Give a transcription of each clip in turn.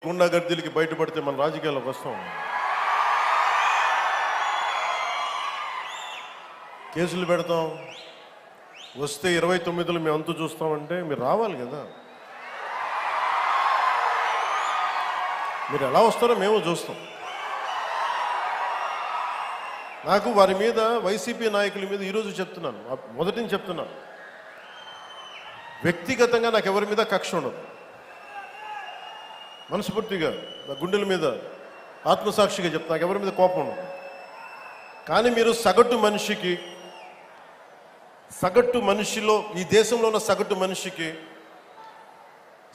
గుండాగర్దీలకి బయటపడితే మన రాజకీయాల్లోకి వస్తాం. కేసులు పెడతాం, వస్తే 29లో మేము అంతు చూస్తామంటే మీరు రావాలి కదా. మీరు ఎలా వస్తారో మేము చూస్తాం. నాకు వారి మీద, వైసీపీ నాయకుల మీద ఈరోజు చెప్తున్నాను, మొదటి నుంచి చెప్తున్నాను, వ్యక్తిగతంగా నాకు ఎవరి మీద కక్ష ఉండదు. మనస్ఫూర్తిగా నా గుండెల మీద ఆత్మసాక్షిగా చెప్తా, నాకు ఎవరి మీద కోపం ఉండదు. కానీ మీరు సగటు మనిషిలో, ఈ దేశంలో ఉన్న సగటు మనిషికి,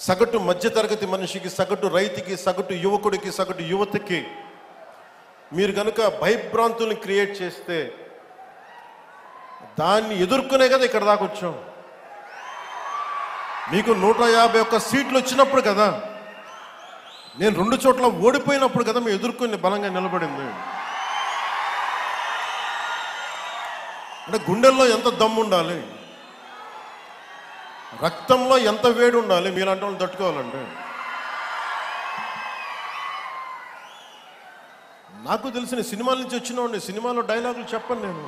సగటు మధ్యతరగతి మనిషికి, సగటు రైతుకి, సగటు యువకుడికి, సగటు యువతకి మీరు కనుక భయభ్రాంతుల్ని క్రియేట్ చేస్తే దాన్ని ఎదుర్కొనే కదా ఇక్కడ దాకా వచ్చాం. మీకు 151 సీట్లు వచ్చినప్పుడు కదా, నేను 2 చోట్ల ఓడిపోయినప్పుడు కదా మేము ఎదుర్కొని బలంగా నిలబడింది. అంటే గుండెల్లో ఎంత దమ్ము ఉండాలి, రక్తంలో ఎంత వేడి ఉండాలి మీలాంటి వాళ్ళు తట్టుకోవాలంటే. నాకు తెలిసిన సినిమాల నుంచి వచ్చినవాడిని, సినిమాలో డైలాగులు చెప్పను నేను.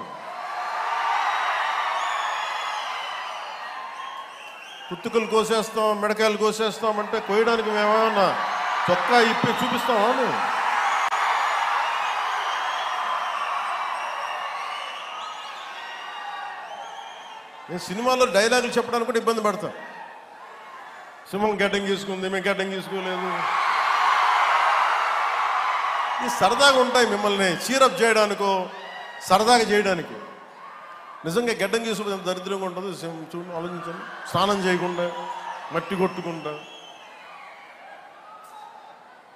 కుత్తుకలు కోసేస్తాం, మిడకాయలు కోసేస్తాం అంటే కోయడానికి మేమేమన్నా చొక్కా ఇప్పి చూపిస్తామా? నేను సినిమాలో డైలాగులు చెప్పడానికి కూడా ఇబ్బంది పడతాం. సింహం గడ్డం గీసుకుంది, మేము గడ్డం గీసుకోలేదు. ఇది సరదాగా ఉంటాయి, మిమ్మల్ని చీరప్ చేయడానికో సరదాగా చేయడానికి. నిజంగా గడ్డం గీసుకుంటే దరిద్రంగా ఉంటుంది. చూడండి, ఆలోచించండి. స్నానం చేయకుండా, మట్టి కొట్టుకుంటా,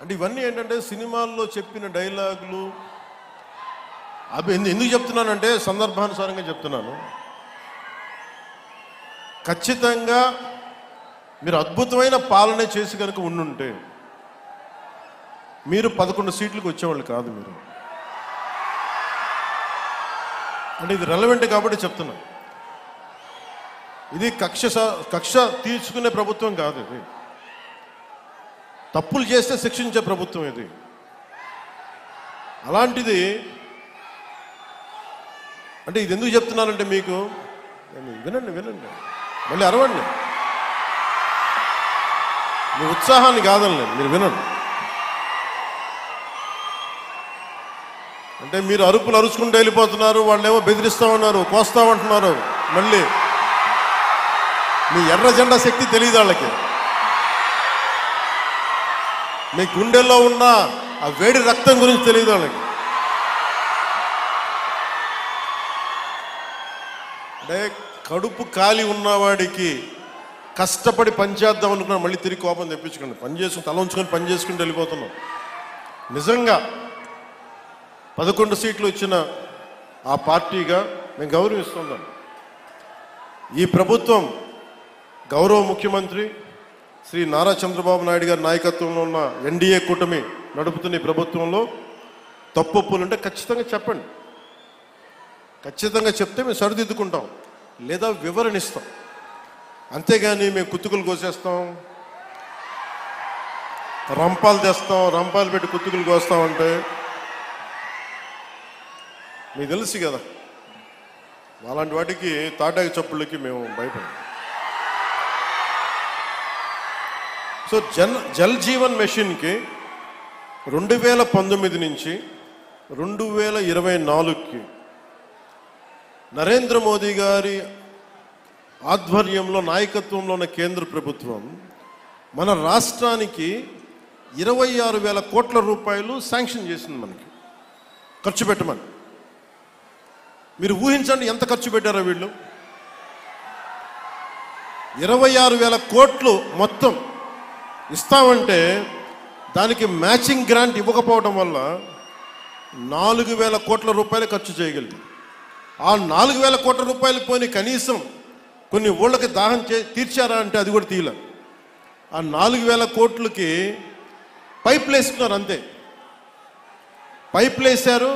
అంటే ఇవన్నీ ఏంటంటే సినిమాల్లో చెప్పిన డైలాగులు. అవి ఎందుకు చెప్తున్నానంటే సందర్భానుసారంగా చెప్తున్నాను. ఖచ్చితంగా మీరు అద్భుతమైన పాలన చేసి కనుక ఉండుంటే మీరు 11 సీట్లకు వచ్చేవాళ్ళు కాదు. మీరు అంటే ఇది రెలవెంట్ కాబట్టి చెప్తున్నా. ఇది కక్ష తీర్చుకునే ప్రభుత్వం కాదు. ఇది తప్పులు చేస్తే శిక్షించే ప్రభుత్వం ఇది. అలాంటిది అంటే ఇది ఎందుకు చెప్తున్నానంటే మీకు వినండి, మళ్ళీ అరవండి. మీ ఉత్సాహాన్ని కాదండి, మీరు వినండి. అంటే మీరు అరుపులు అరుచుకుంటూ వెళ్ళిపోతున్నారు, వాళ్ళేమో బెదిరిస్తామన్నారు, కోస్తామంటున్నారు. మళ్ళీ మీ ఎర్ర జెండా శక్తి తెలియదు వాళ్ళకి. మీ గుండెల్లో ఉన్న ఆ వేడి రక్తం గురించి తెలియదు వాళ్ళకి. అంటే కడుపు కాలి ఉన్నవాడికి కష్టపడి పనిచేద్దాం అనుకున్నాను, మళ్ళీ తిరిగి కోపం తెప్పించుకోండి. పని చేసుకుని తల ఉంచుకొని పని చేసుకుంటూ వెళ్ళిపోతున్నాం. నిజంగా 11 సీట్లు ఇచ్చిన ఆ పార్టీగా మేము గౌరవిస్తున్నాం. ఈ ప్రభుత్వం గౌరవ ముఖ్యమంత్రి శ్రీ నారా చంద్రబాబు నాయుడు గారి నాయకత్వంలో ఉన్న ఎన్డీఏ కూటమి నడుపుతున్న ఈ ప్రభుత్వంలో తప్పులుంటే ఖచ్చితంగా చెప్పండి. ఖచ్చితంగా చెప్తే మేము సరిదిద్దుకుంటాం, లేదా వివరణిస్తాం. అంతేగాని మేము కుత్తుకులు కోసేస్తాం, రంపాలు తెస్తాం, రంపాలు పెట్టి కుత్తుకులు కోస్తామంటే మీకు తెలుసు కదా, అలాంటి వాటికి తాటాకి చప్పుళ్ళకి మేము భయపడం. సో జల్ జీవన్ మిషన్కి 2019 నుంచి 2024కి నరేంద్ర మోదీ గారి ఆధ్వర్యంలో, నాయకత్వంలో ఉన్న కేంద్ర ప్రభుత్వం మన రాష్ట్రానికి 26,000 కోట్ల రూపాయలు శాంక్షన్ చేసింది, మనకి ఖర్చు పెట్టమని. మీరు ఊహించండి ఎంత ఖర్చు పెట్టారో వీళ్ళు. 26,000 కోట్లు మొత్తం ఇస్తామంటే దానికి మ్యాచింగ్ గ్రాంట్ ఇవ్వకపోవడం వల్ల 4,000 కోట్ల రూపాయలు ఖర్చు చేయగలిగింది. ఆ 4,000 కోట్ల రూపాయలు పోని కనీసం కొన్ని ఊళ్ళకి దాహం తీర్చారా అంటే అది కూడా తీయలే. ఆ 4,000 కోట్లకి పైపులు వేసుకున్నారు, అంతే. పైపులు వేశారు,